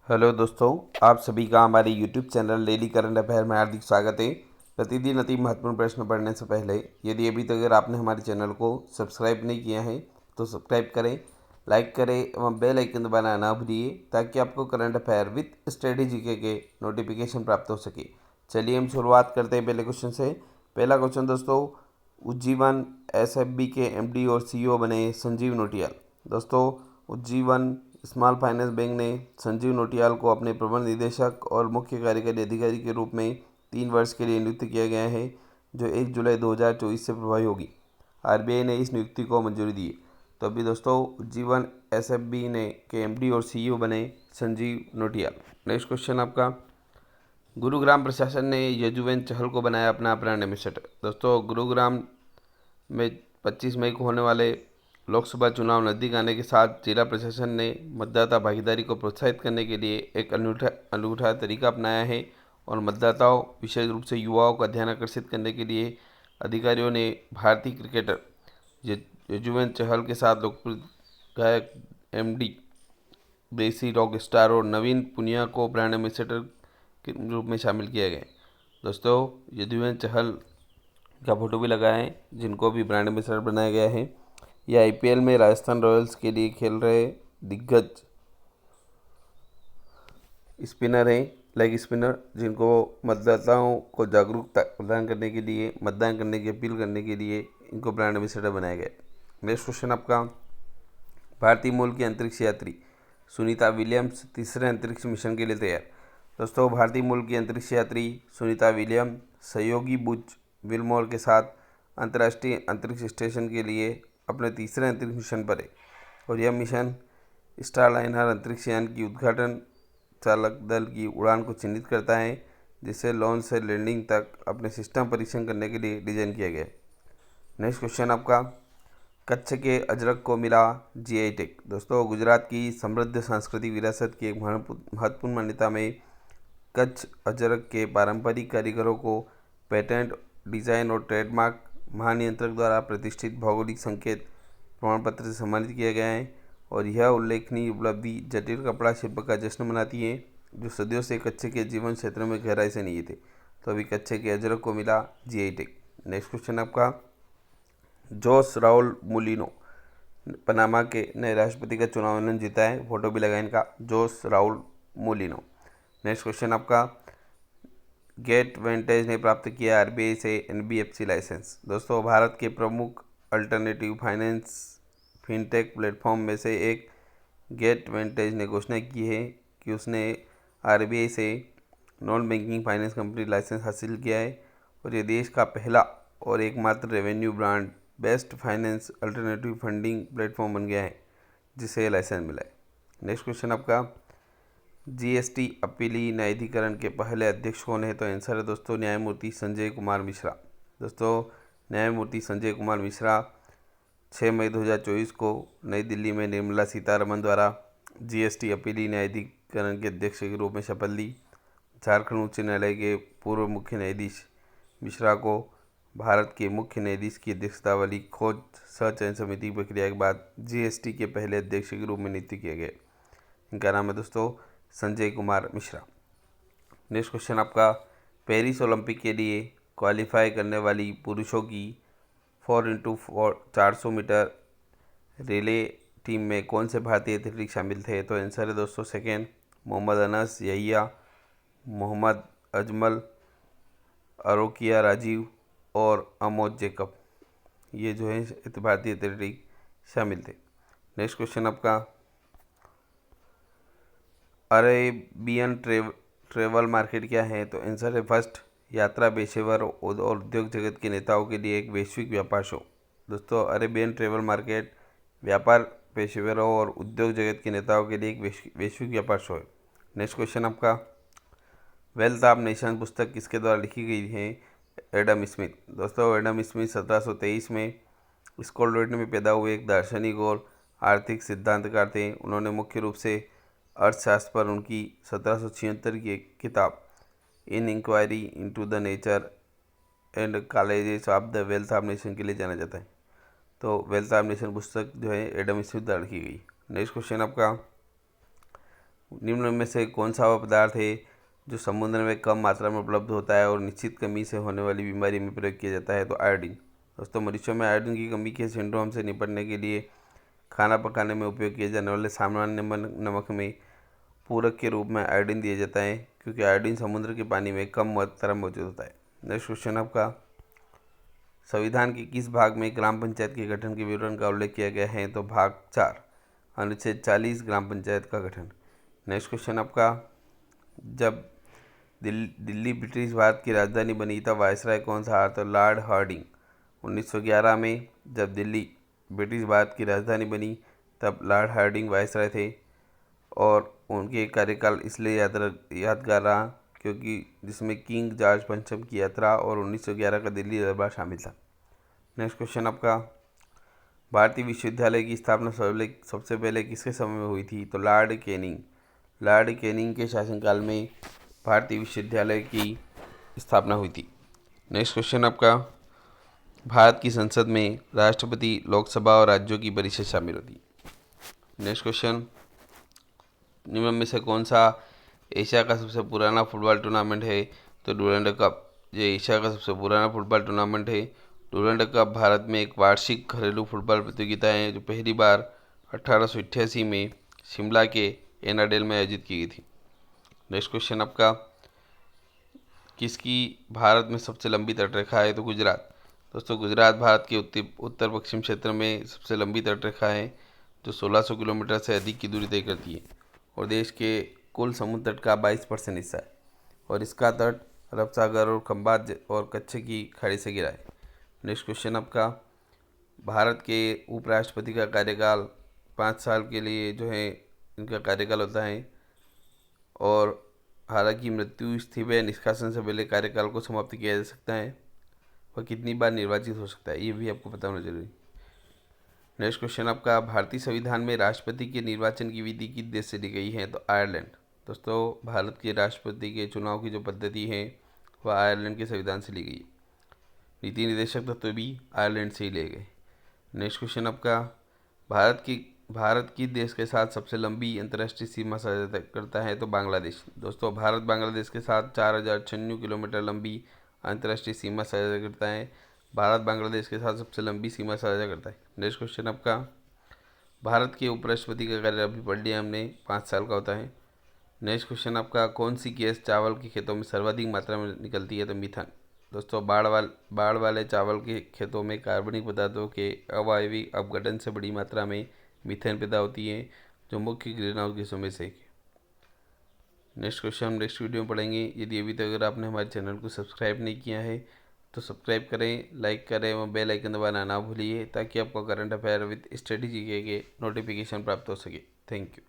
Hello दोस्तों, आप सभी का हमारे YouTube channel daily current affair में हार्दिक स्वागत है। प्रतिदिन अति महत्वपूर्ण प्रश्न पढ़ने से पहले यदि अभी तक अगर आपने हमारे चैनल को सब्सक्राइब नहीं किया है तो सब्सक्राइब करें, लाइक करें एवं बेल आइकन दबाना ना भूलिए ताकि आपको current affair with study GK के नोटिफिकेशन प्राप्त हो सके। चलिए हम शुरुआत करते हैं पहले क्वेश्चन से। पहला क्वेश्चन दोस्तों, उज्जीवन एसएफबी के एमडी और सीईओ बने संजीव नोटियाल। दोस्तों, उज्जीवन स्मॉल फाइनेंस बैंक ने संजीव नोटियाल को अपने प्रबंध निदेशक और मुख्य कार्यकारी अधिकारी के रूप में 3 वर्ष के लिए नियुक्त किया गया है, जो 1 जुलाई 2024 से प्रभावी होगी। आरबीआई ने इस नियुक्ति को मंजूरी दी। तो अभी दोस्तों, उज्जीवन एसएफबी ने के एमडी और सीईओ बने संजीव नोटियाल। नेक्स्ट क्वेश्चन आपका, गुरुग्राम प्रशासन ने यजुवेंद्र चहल को बनाया अपना ब्रांड एम्बेसडर। दोस्तों, गुरुग्राम में 25 मई को होने वाले लोकसभा चुनाव नज़दीक आने के साथ जिला प्रशासन ने मतदाता भागीदारी को प्रोत्साहित करने के लिए एक अनूठा तरीका अपनाया है और मतदाताओं, विशेष रूप से युवाओं का ध्यान आकर्षित करने के लिए अधिकारियों ने भारतीय क्रिकेटर यजुवेंद्र चहल के साथ लोकप्रिय गायक एमडी देसी रॉक स्टार और नवीन पुनिया को ब्रांड एम्बेसडर के रूप में शामिल किया गया। दोस्तों, यजुवेंद्र चहल का फोटो भी लगा है जिनको भी ब्रांड एम्बेसडर बनाया गया है। यह आईपीएल में राजस्थान रॉयल्स के लिए खेल रहे दिग्गज स्पिनर हैं, लेग स्पिनर, जिनको मतदाताओं को जागरूकता प्रदान करने के लिए, मतदान करने की अपील करने के लिए इनको ब्रांड एम्बेसडर बनाया गया। नेक्स्ट क्वेश्चन आपका, भारतीय मूल की अंतरिक्ष यात्री सुनीता विलियम्स तीसरे अंतरिक्ष मिशन के लिए तैयार। दोस्तों, भारतीय मूल की अंतरिक्ष यात्री सुनीता विलियम्स सहयोगी बुच विल्मोर के साथ अंतर्राष्ट्रीय अंतरिक्ष स्टेशन के लिए अपने तीसरे अंतरिक्ष मिशन पर है और यह मिशन स्टारलाइनर अंतरिक्ष यान की उद्घाटन चालक दल की उड़ान को चिन्हित करता है, जिसे लॉन्च से लैंडिंग तक अपने सिस्टम परीक्षण करने के लिए डिजाइन किया गया है। नेक्स्ट क्वेश्चन आपका, कच्छ के अजरक को मिला जीआई टैग। दोस्तों, गुजरात की समृद्ध सांस्कृतिक विरासत की एक महत्वपूर्ण मान्यता में कच्छ अजरक के पारंपरिक कारीगरों को पेटेंट, डिजाइन और ट्रेडमार्क महानियंत्रक द्वारा प्रतिष्ठित भौगोलिक संकेत प्रमाण पत्र से सम्मानित किया गया है और यह उल्लेखनीय उपलब्धि जटिल कपड़ा शिल्प का जश्न मनाती है, जो सदियों से कच्छ के जीवन क्षेत्र में गहराई से निहित है। तो अभी कच्छ के अजरक को मिला जीआई टैग। नेक्स्ट क्वेश्चन आपका, जोस राउल मुलिनो पनामा के नए राष्ट्रपति का चुनाव इन्होंने जीता है, फोटो भी लगा इनका, जोस राउल मुलिनो। नेक्स्ट क्वेश्चन आपका, गेट वेंटेज ने प्राप्त किया आरबीआई से एनबीएफसी लाइसेंस। दोस्तों, भारत के प्रमुख अल्टरनेटिव फाइनेंस फिनटेक प्लेटफॉर्म में से एक गेट वेंटेज ने घोषणा की है कि उसने आरबीआई से non banking finance company license हासिल किया है और ये देश का पहला और एकमात्र revenue brand based finance alternative funding platform बन गया है जिसे ये लाइसेंस मिला है। नेक्स्ट क्वेश्चन आपका, जीएसटी अपीली न्यायाधिकरण के पहले अध्यक्ष कौन है? तो आंसर है दोस्तों न्यायमूर्ति संजय कुमार मिश्रा। दोस्तों, न्यायमूर्ति संजय कुमार मिश्रा 6 मई 2024 को नई दिल्ली में निर्मला सीतारमण द्वारा जीएसटी अपीली न्यायाधिकरण के अध्यक्ष के रूप में शपथ ली। झारखंड उच्च न्यायालय के पूर्व मुख्य न्यायाधीश मिश्रा को भारत के मुख्य न्यायाधीश की अध्यक्षता वाली खोज सचयन समिति प्रक्रिया के बाद जीएसटी के पहले अध्यक्ष के रूप में नियुक्त किया गया। इनका नाम है दोस्तों संजय कुमार मिश्रा। नेक्स्ट क्वेश्चन आपका, पेरिस ओलंपिक के लिए क्वालिफाई करने वाली पुरुषों की 4x400 मीटर रिले टीम में कौन से भारतीय एथलीट शामिल थे? तो आंसर है दोस्तों सेकेंड, मोहम्मद अनस यहिया, मोहम्मद अजमल, अरोकिया राजीव और अमोद जेकब। ये जो है भारतीय एथलीट शामिल थे। नेक्स्ट क्वेश्चन आपका, अरेबियन ट्रेवल मार्केट क्या है? तो आंसर है फर्स्ट, यात्रा पेशेवर और उद्योग जगत के नेताओं के लिए एक वैश्विक व्यापार शो। दोस्तों, अरेबियन ट्रेवल मार्केट व्यापार पेशेवरों और उद्योग जगत के नेताओं के लिए एक वैश्विक व्यापार शो है। नेक्स्ट क्वेश्चन आपका, वेल्थ ऑफ नेशन पुस्तक किसके द्वारा लिखी गई है? Adam Smith. दोस्तों, एडम स्मिथ 1723 में स्कॉटलैंड में पैदा हुए एक दार्शनिक और आर्थिक सिद्धांतकार थे। उन्होंने मुख्य रूप से अर्थशास्त्र पर उनकी 1776 की किताब an inquiry into the nature and causes of the wealth of nation के लिए जाना जाता है। तो वेल्थ ऑफ नेशन पुस्तक जो है एडम स्मिथ द्वारा लिखी गई। नेक्स्ट क्वेश्चन आपका, निम्न में से कौन सा वह पदार्थ है जो समुद्र में कम मात्रा में उपलब्ध होता है और निश्चित कमी से होने वाली बीमारी में प्रयोग किया जाता है? तो आयोडीन। दोस्तों, मरीजों में आयोडीन की कमी के सिंड्रोम से निपटने के लिए खाना पकाने में उपयोग किए जाने वाले सामान्य नमक में पूरक के रूप में आयोडीन दिया जाता है, क्योंकि आयोडीन समुद्र के पानी में कम मात्रा में मौजूद होता है। नेक्स्ट क्वेश्चन आपका, संविधान के किस भाग में ग्राम पंचायत के गठन के विवरण का उल्लेख किया गया है? तो भाग 4, अनुच्छेद 40, ग्राम पंचायत का गठन। नेक्स्ट क्वेश्चन आपका, जब दिल्ली ब्रिटिश भारत की राजधानी बनी तब वायसराय कौन सा? तो लॉर्ड हार्डिंग। 1911 में जब दिल्ली ब्रिटिश भारत की राजधानी बनी तब लॉर्ड हार्डिंग वायसराय थे, और उनके कार्यकाल इसलिए यादगार रहा क्योंकि जिसमें किंग जॉर्ज पंचम की यात्रा और 1911 का दिल्ली दरबार शामिल था। नेक्स्ट क्वेश्चन आपका, भारतीय विश्वविद्यालय की स्थापना सबसे पहले किसके समय में हुई थी? तो लॉर्ड कैनिंग। लॉर्ड कैनिंग के शासनकाल में भारतीय विश्वविद्यालय की स्थापना हुई थी। नेक्स्ट क्वेश्चन आपका, भारत की संसद में राष्ट्रपति, लोकसभा और राज्यों की परिषद शामिल होती है। नेक्स्ट क्वेश्चन, निम्न में से कौन सा एशिया का सबसे पुराना फुटबॉल टूर्नामेंट है? तो डुरंड कप। ये एशिया का सबसे पुराना फुटबॉल टूर्नामेंट है। डुरंड कप भारत में एक वार्षिक घरेलू फुटबॉल प्रतियोगिता है जो पहली बार 1888 में शिमला के एनाडेल में आयोजित की गई थी। नेक्स्ट क्वेश्चन आपका, किसकी भारत में सबसे लंबी तटरेखा है? तो गुजरात। दोस्तों, गुजरात भारत के उत्तर पश्चिम क्षेत्र में सबसे लंबी तटरेखा है जो 1600 किलोमीटर से अधिक की दूरी तय करती है और देश के कुल समुद्र तट का 22% हिस्सा है, और इसका तट अरब सागर और खंबात और कच्छ की खाड़ी से घिरा है। नेक्स्ट क्वेश्चन आपका, भारत के उपराष्ट्रपति का कार्यकाल 5 साल के लिए जो है इनका कार्यकाल होता है, और हालांकि मृत्यु, इस्तीफे या निष्कासन से पहले कार्यकाल को समाप्त किया जा सकता है। वह कितनी बार निर्वाचित हो सकता है, ये भी आपको पता होना जरूरी। नेक्स्ट क्वेश्चन आपका, भारतीय संविधान में राष्ट्रपति के निर्वाचन की विधि किस देश से ली गई है? तो आयरलैंड। दोस्तों, भारत के राष्ट्रपति के चुनाव की जो पद्धति है वह आयरलैंड के संविधान से ली गई। नीति निदेशक तत्व भी आयरलैंड से ही लिए गए। नेक्स्ट क्वेश्चन आपका, भारत किस देश के साथ सबसे लंबी अंतर्राष्ट्रीय सीमा साझा करता है? तो बांग्लादेश। दोस्तों, भारत बांग्लादेश के साथ 4096 किलोमीटर लंबी अंतर्राष्ट्रीय सीमा साझा करता है। भारत बांग्लादेश के साथ सबसे लंबी सीमा साझा करता है। नेक्स्ट क्वेश्चन आपका, भारत के उपराष्ट्रपति का कार्य अभी पढ़ लिया हमने, 5 साल का होता है। नेक्स्ट क्वेश्चन आपका, कौन सी गैस चावल के खेतों में सर्वाधिक मात्रा में निकलती है? तो मीथेन। दोस्तों, बाढ़ वाले चावल के खेतों में कार्बनिक पदार्थों के अवायवीय अपघटन से बड़ी मात्रा में मीथेन पैदा होती है, जो मुख्य ग्रीन हाउस गैसों में से एक है। नेक्स्ट क्वेश्चन हम नेक्स्ट वीडियो में पढ़ेंगे। यदि अभी तक अगर आपने हमारे चैनल को सब्सक्राइब नहीं किया है तो सब्सक्राइब करें, लाइक करें और बेल आइकन दबाना ना भूलिए, ताकि आपको current affair with study GK के नोटिफिकेशन प्राप्त हो सके। Thank you.